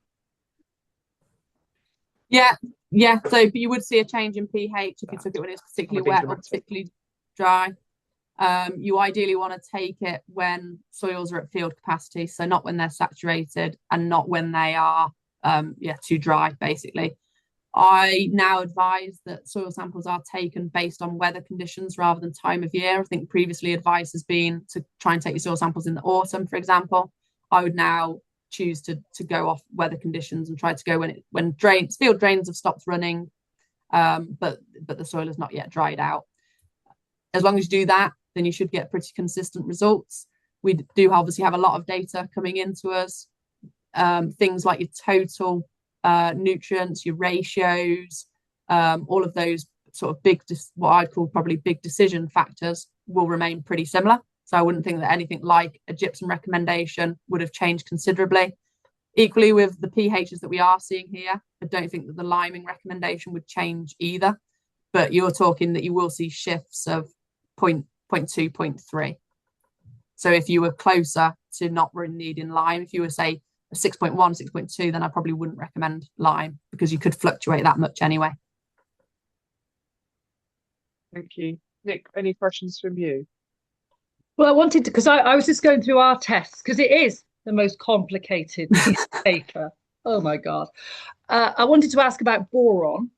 Yeah, yeah. So but you would see a change in pH if you took it when it's particularly wet or particularly dry. You ideally want to take it when soils are at field capacity, so not when they're saturated and not when they are too dry, basically. I now advise that soil samples are taken based on weather conditions rather than time of year. I think previously advice has been to try and take your soil samples in the autumn, for example. I would now choose to go off weather conditions and try to go when field drains have stopped running, but the soil is not yet dried out. As long as you do that, then you should get pretty consistent results. We do obviously have a lot of data coming into us, things like your total nutrients, your ratios, all of those sort of what I'd call probably big decision factors will remain pretty similar. So I wouldn't think that anything like a gypsum recommendation would have changed considerably. Equally with the pHs that we are seeing here, I don't think that the liming recommendation would change either, but you're talking that you will see shifts of 0.2, 0.3. So if you were closer to not really needing lime, if you were say a 6.1, 6.2, then I probably wouldn't recommend lime because you could fluctuate that much anyway. Thank you. Nick, any questions from you? Well, I wanted to, because I was just going through our tests, because it is the most complicated piece of paper. Oh my God. I wanted to ask about boron.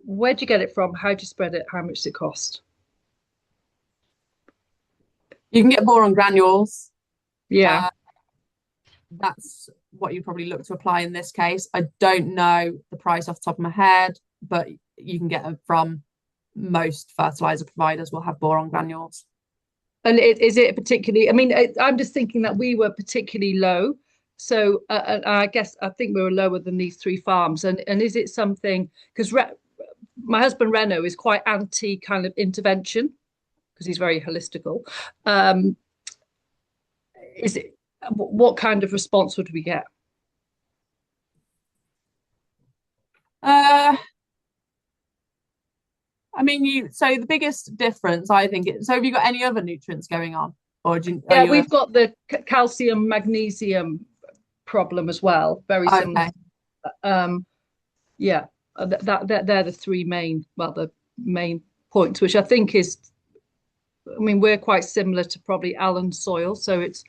Where'd you get it from? How'd you spread it? How much does it cost? You can get boron granules. Yeah. That's what you probably look to apply in this case. I don't know the price off the top of my head, but you can get it from most fertilizer providers will have boron granules. And is it particularly, I mean, I'm just thinking that we were particularly low. So I guess I think we were lower than these 3 farms. And is it something, because my husband Reno is quite anti kind of intervention because he's very holistical. Is it, what kind of response would we get? I mean, so the biggest difference, I think, so have you got any other nutrients going on? Or we've got the calcium, magnesium problem as well. Very similar. Yeah, they're the 3 main, the main points, which I think is, I mean, we're quite similar to probably Alan's soil. So it's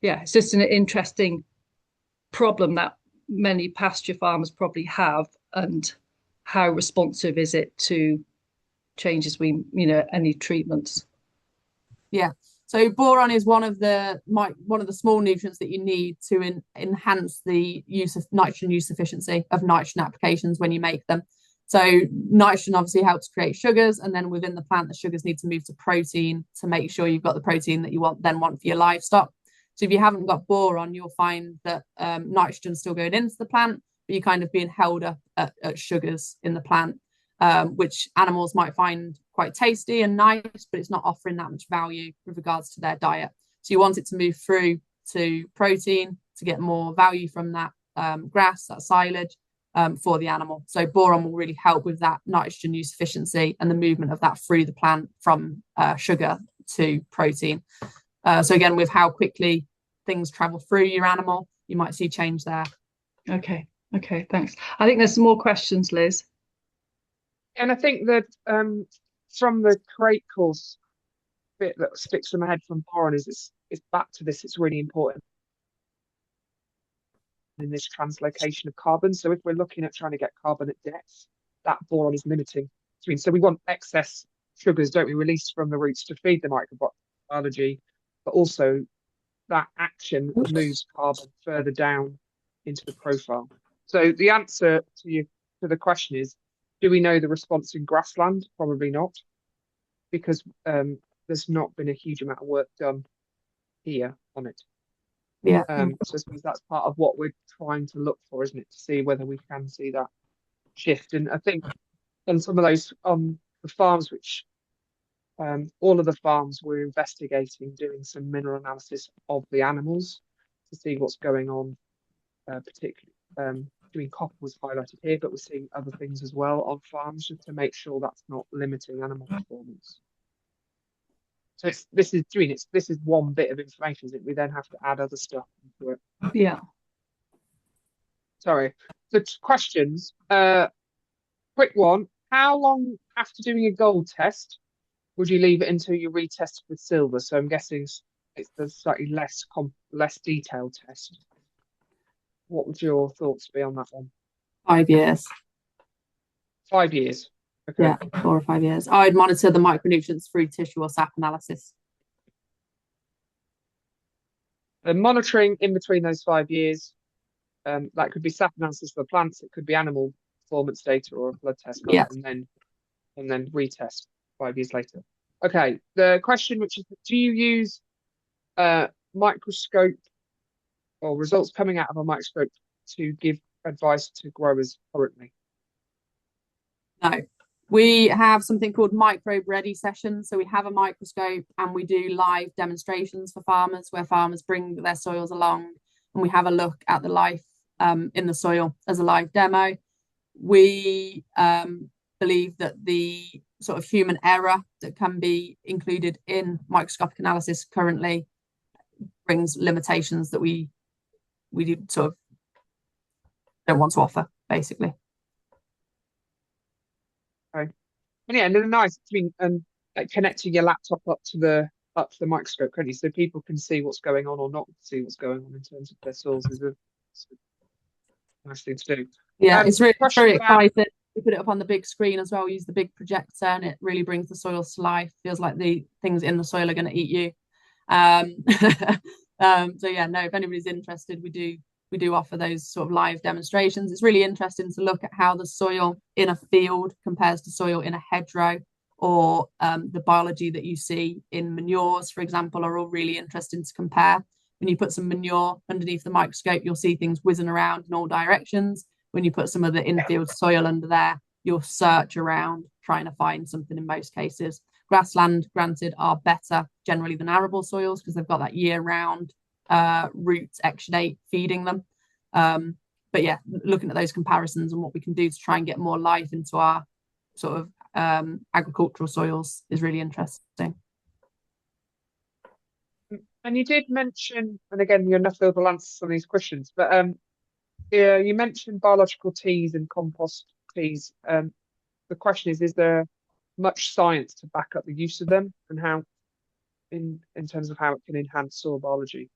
just an interesting problem that many pasture farmers probably have, and how responsive is it to changes any treatments. Yeah, so boron is one of the small nutrients that you need to enhance the use of nitrogen use efficiency of nitrogen applications when you make them. So nitrogen obviously helps create sugars, and then within the plant the sugars need to move to protein to make sure you've got the protein that you want for your livestock. So if you haven't got boron, you'll find that nitrogen's still going into the plant, but you're kind of being held up at sugars in the plant, which animals might find quite tasty and nice, but it's not offering that much value with regards to their diet. So you want it to move through to protein to get more value from that grass, that silage, for the animal. So boron will really help with that nitrogen use efficiency and the movement of that through the plant from sugar to protein. So again, with how quickly things travel through your animal, you might see change there. Okay, thanks. I think there's some more questions, Liz. And I think that from the crate course bit that sticks in my head from boron is it's back to this. It's really important in this translocation of carbon. So if we're looking at trying to get carbon at depth, that boron is limiting. So we want excess sugars, don't we, released from the roots to feed the microbiology, but also that action moves carbon further down into the profile. So the answer to the question is, do we know the response in grassland? Probably not, because there's not been a huge amount of work done here on it. Yeah. So I suppose that's part of what we're trying to look for, isn't it? To see whether we can see that shift. And I think on some of those on the farms, which all of the farms we're investigating, doing some mineral analysis of the animals to see what's going on, particularly doing copper was highlighted here, but we're seeing other things as well on farms just to make sure that's not limiting animal performance. So this is one bit of information, isn't it? We then have to add other stuff into it. Yeah. Sorry. The questions. Quick one. How long after doing a gold test would you leave it until you retest with silver? So I'm guessing it's the slightly less detailed test. What would your thoughts be on that one? 5 years. 5 years. Okay. Yeah, 4 or 5 years. I would monitor the micronutrients through tissue or sap analysis. The monitoring in between those 5 years, that could be sap analysis for plants, it could be animal performance data or a blood test, Yeah. and then retest 5 years later. Okay, the question, which is, do you use microscope or results coming out of a microscope to give advice to growers currently? No. We have something called microbe ready sessions. So we have a microscope and we do live demonstrations for farmers where farmers bring their soils along and we have a look at the life in the soil as a live demo. We believe that the sort of human error that can be included in microscopic analysis currently brings limitations that we sort of don't want to offer, basically. Okay. And yeah, and then nice. I mean, like connecting your laptop up to the microscope, can't you? So people can see what's going on or not see what's going on in terms of their soils is a nice thing to do. Yeah, it's really very exciting. We put it up on the big screen as well. We use the big projector, and it really brings the soils to life. Feels like the things in the soil are going to eat you. So yeah, no. If anybody's interested, we do offer those sort of live demonstrations. It's really interesting to look at how the soil in a field compares to soil in a hedgerow, or the biology that you see in manures, for example, are all really interesting to compare. When you put some manure underneath the microscope, you'll see things whizzing around in all directions. When you put some of the infield soil under there, you'll search around trying to find something in most cases. Grassland, granted, are better generally than arable soils because they've got that year-round root exudate feeding them. But yeah, looking at those comparisons and what we can do to try and get more life into our sort of agricultural soils is really interesting. And you did mention, and again, you're not able to answer some of these questions, but yeah, you mentioned biological teas and compost teas. The question is there much science to back up the use of them, and how, in terms of how it can enhance soil biology?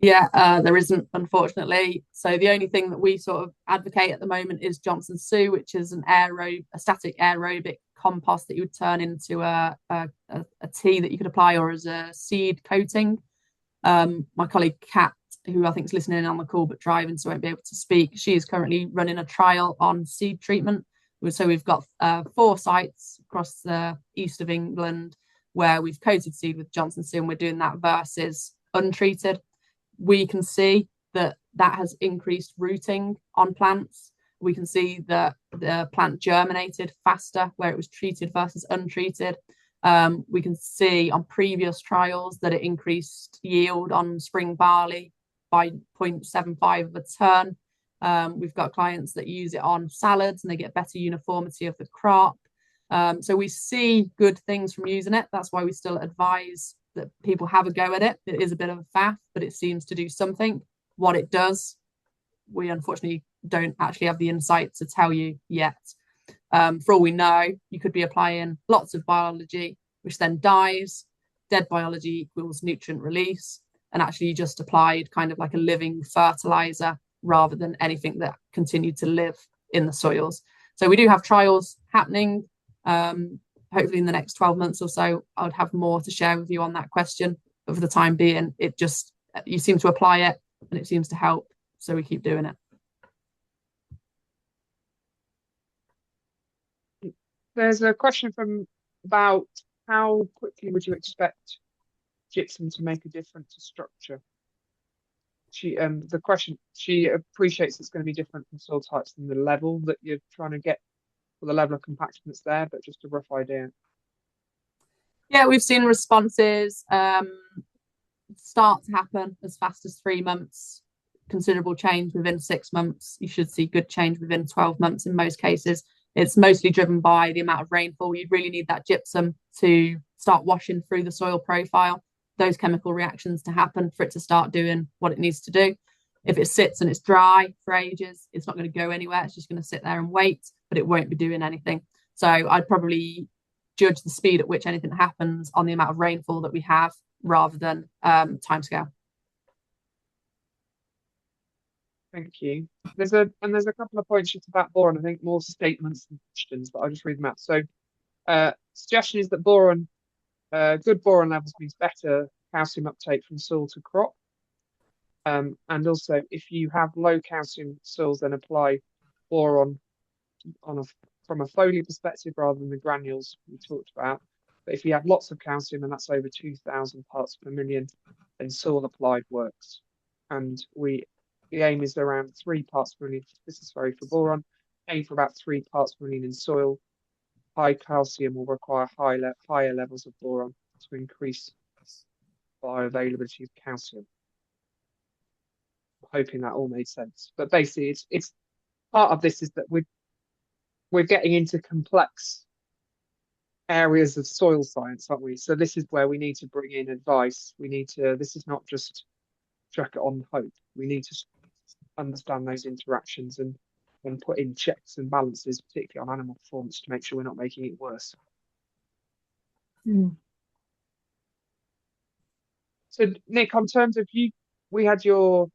Yeah, there isn't, unfortunately. So the only thing that we sort of advocate at the moment is Johnson Sue, which is a static aerobic compost that you would turn into a tea that you could apply, or as a seed coating. My colleague Kat, who I think is listening in on the call but driving, so won't be able to speak, she is currently running a trial on seed treatment. So we've got 4 sites across the east of England where we've coated seed with Johnson Sue, and we're doing that versus untreated. We can see that has increased rooting on plants. We can see that the plant germinated faster where it was treated versus untreated. We can see on previous trials that it increased yield on spring barley by 0.75 of a ton. We've got clients that use it on salads and they get better uniformity of the crop. So we see good things from using it. That's why we still advise that people have a go at it. It is a bit of a faff, but it seems to do something. What it does, we unfortunately don't actually have the insight to tell you yet. For all we know, you could be applying lots of biology, which then dies. Dead biology equals nutrient release. And actually you just applied kind of like a living fertilizer rather than anything that continued to live in the soils. So we do have trials happening. Hopefully in the next 12 months or so, I would have more to share with you on that question. But for the time being, you seem to apply it and it seems to help. So we keep doing it. There's a question about how quickly would you expect gypsum to make a difference to structure? She appreciates it's going to be different from soil types than the level that you're trying to get, or the level of compaction that's there, but just a rough idea. Yeah, we've seen responses start to happen as fast as 3 months, considerable change within 6 months. You should see good change within 12 months in most cases. It's mostly driven by the amount of rainfall. You'd really need that gypsum to start washing through the soil profile, those chemical reactions to happen for it to start doing what it needs to do. If it sits and it's dry for ages, it's not going to go anywhere. It's just going to sit there and wait, but it won't be doing anything. So I'd probably judge the speed at which anything happens on the amount of rainfall that we have rather than timescale. Thank you. There's a couple of points just about boron. I think more statements than questions, but I'll just read them out. So, suggestion is that boron, good boron levels means better calcium uptake from soil to crop. And also, if you have low calcium soils, then apply boron from a foliar perspective rather than the granules we talked about. But if you have lots of calcium, and that's over 2,000 parts per million, then soil applied works. And the aim is around 3 parts per million. This is for boron. Aim for about 3 parts per million in soil. High calcium will require higher levels of boron to increase bioavailability of calcium. I'm hoping that all made sense. But basically, it's part of this is that we're getting into complex areas of soil science, aren't we? So this is where we need to bring in advice. This is not just chuck it on hope. We need to understand those interactions and put in checks and balances, particularly on animal performance, to make sure we're not making it worse. So Nick, on terms of we had your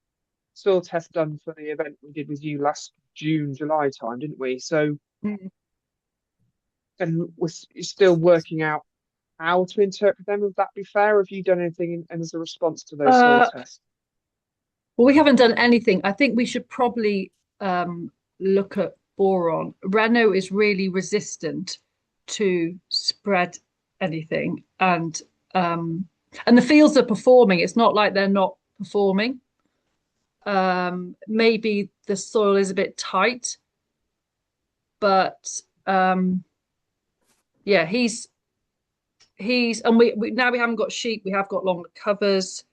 soil test done for the event we did with you last June, July time, didn't we? So and we're still working out how to interpret them. Would that be fair? Have you done anything as a response to those soil tests? Well, we haven't done anything. I think we should probably look at boron. Reno is really resistant to spread anything, and the fields are performing. It's not like they're not performing. Maybe the soil is a bit tight, but yeah, he's and we now we haven't got sheep. We have got longer covers.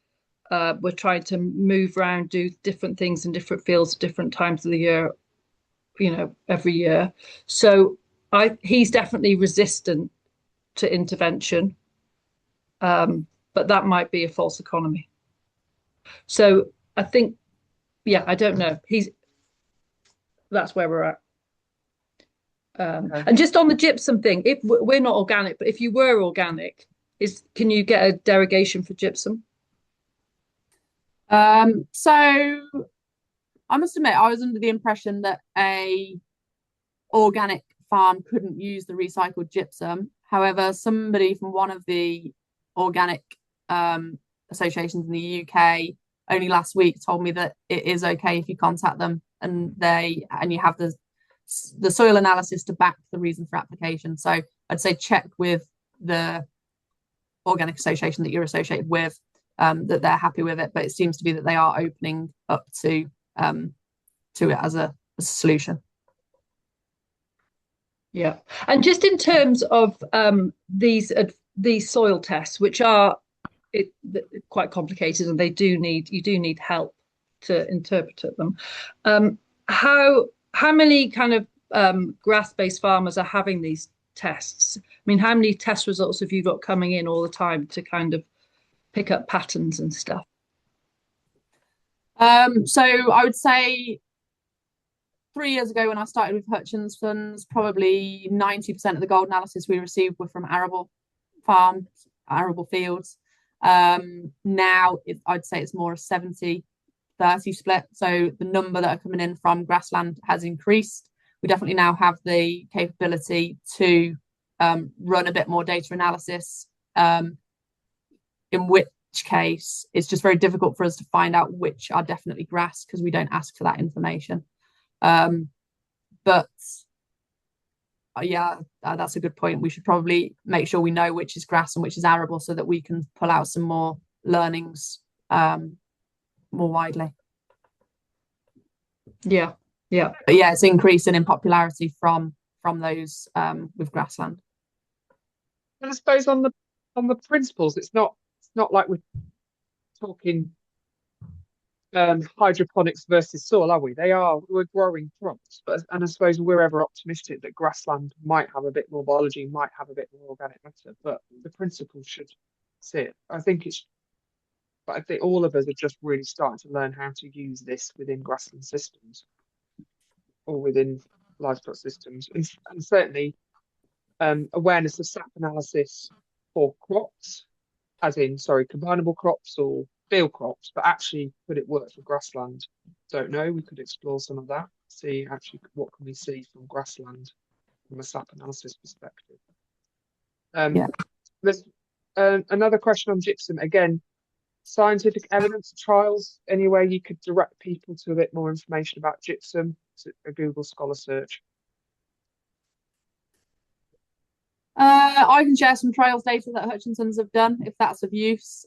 We're trying to move around, do different things in different fields at different times of the year, every year. So he's definitely resistant to intervention, but that might be a false economy. So I think, yeah, I don't know. That's where we're at. Okay. And just on the gypsum thing, if we're not organic, but if you were organic, can you get a derogation for gypsum? So I must admit, I was under the impression that a organic farm couldn't use the recycled gypsum. However, somebody from one of the organic associations in the UK only last week told me that it is okay if you contact them and you have the soil analysis to back the reason for application. So I'd say check with the organic association that you're associated with, that they're happy with it, but it seems to be that they are opening up to it as a solution. Yeah, and just in terms of these soil tests, which are quite complicated, and you do need help to interpret them. How many kind of grass-based farmers are having these tests? I mean, how many test results have you got coming in all the time to kind of pick up patterns and stuff? So I would say 3 years ago when I started with Hutchinsons, probably 90% of the gold analysis we received were from arable farms, arable fields. Now I'd say it's more a 70-30 split. So the number that are coming in from grassland has increased. We definitely now have the capability to run a bit more data analysis, in which case it's just very difficult for us to find out which are definitely grass because we don't ask for that information. But yeah, that's a good point. We should probably make sure we know which is grass and which is arable so that we can pull out some more learnings more widely. Yeah. But yeah, it's increasing in popularity from those with grassland. And I suppose on the principles, it's not like we're talking hydroponics versus soil, are we? We're growing crops, and I suppose we're ever optimistic that grassland might have a bit more biology, might have a bit more organic matter, but the principles should sit. I think but I think all of us are just really starting to learn how to use this within grassland systems or within livestock systems, and certainly awareness of sap analysis for crops, as in, sorry, combinable crops or field crops, but actually could it work for grassland? Don't know. We could explore some of that, see actually what can we see from grassland from a sap analysis perspective. Yeah. There's another question on gypsum. Again, scientific evidence trials, anywhere you could direct people to a bit more information about gypsum, a Google Scholar search. I can share some trials data that Hutchinsons have done if that's of use.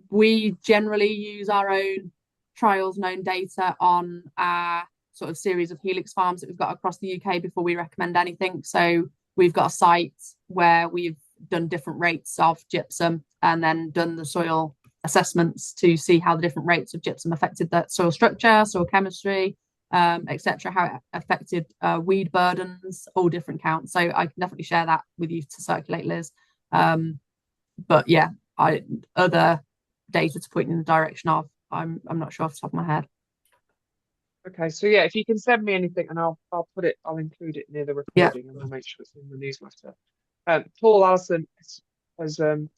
We generally use our own trials known data on our sort of series of helix farms that we've got across the UK before we recommend anything. So we've got a site where we've done different rates of gypsum and then done the soil assessments to see how the different rates of gypsum affected that soil structure, soil chemistry, etc., how it affected weed burdens, all different counts. So I can definitely share that with you to circulate, Liz. But yeah, other data to point in the direction of, I'm not sure off the top of my head. Okay, so yeah, if you can send me anything, and I'll include it near the recording, and we'll make sure it's in the newsletter. Paul Allison has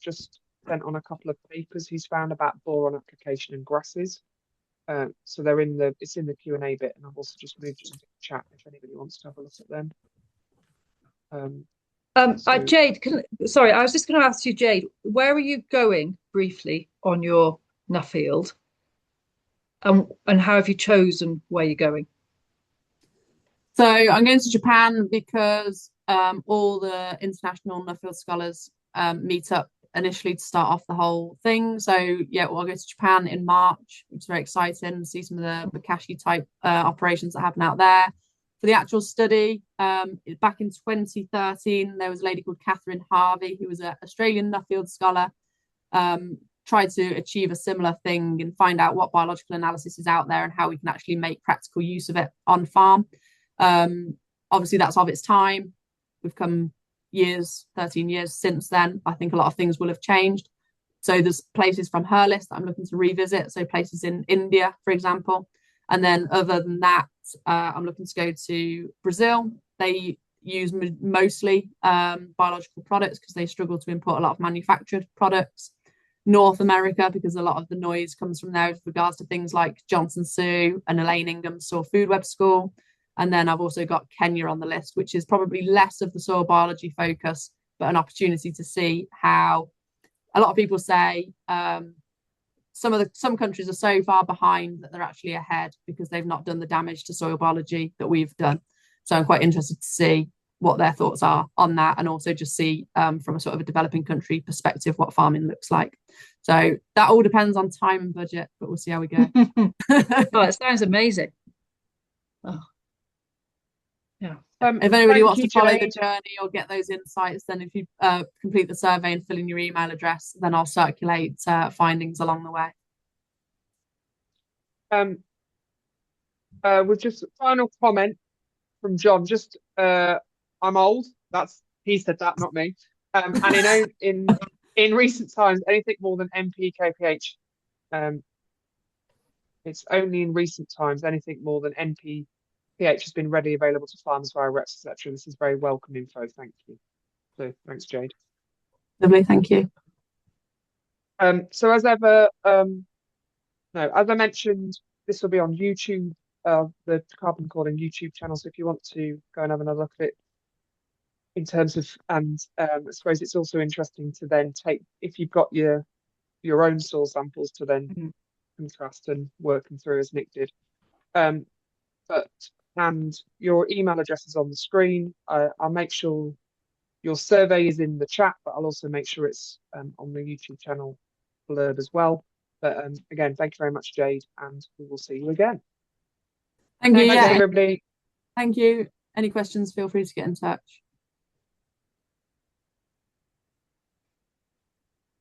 just sent on a couple of papers he's found about boron application and grasses. So they're it's in the Q&A bit, and I've also just moved it into the chat if anybody wants to have a look at them. Jade, sorry, I was just going to ask you, Jade, where are you going briefly on your Nuffield? And how have you chosen where you're going? So I'm going to Japan because all the international Nuffield scholars meet up initially to start off the whole thing. So yeah, I'll go to Japan in March, which is very exciting, see some of the Bokashi type operations that happen out there. For the actual study, back in 2013, there was a lady called Catherine Harvey, who was an Australian Nuffield scholar, tried to achieve a similar thing and find out what biological analysis is out there and how we can actually make practical use of it on farm. Obviously, that's of its time. We've come 13 years since then. I think a lot of things will have changed. So there's places from her list that I'm looking to revisit. So places in India, for example. And then other than that, I'm looking to go to Brazil. They use mostly biological products because they struggle to import a lot of manufactured products. North America, because a lot of the noise comes from there with regards to things like Johnson Sue and Elaine Ingham's Soil Food Web School. And then I've also got Kenya on the list, which is probably less of the soil biology focus, but an opportunity to see how a lot of people say some countries are so far behind that they're actually ahead because they've not done the damage to soil biology that we've done. So I'm quite interested to see what their thoughts are on that, and also just see from a sort of a developing country perspective what farming looks like. So that all depends on time and budget, but we'll see how we go. Oh, it sounds amazing. Oh, yeah. If anybody wants to follow the journey or get those insights, then if you complete the survey and fill in your email address, then I'll circulate findings along the way. With just a final comment from John, just I'm old. He said that, not me. And in recent times, anything more than NPKPH, it's only in recent times anything more than NPPH has been readily available to farmers via reps, etc. This is very welcome info. Thank you. So thanks, Jade. Lovely, thank you. So as ever, as I mentioned, this will be on YouTube, the Carbon Recording YouTube channel. So if you want to go and have another look at it, in terms of, and I suppose it's also interesting to then take, if you've got your own soil samples, to then contrast and work them through as Nick did. And your email address is on the screen. I'll make sure your survey is in the chat, but I'll also make sure it's on the YouTube channel blurb as well. But again, thank you very much, Jade, and we will see you again. Thank you. Thanks, everybody. Thank you. Any questions, feel free to get in touch.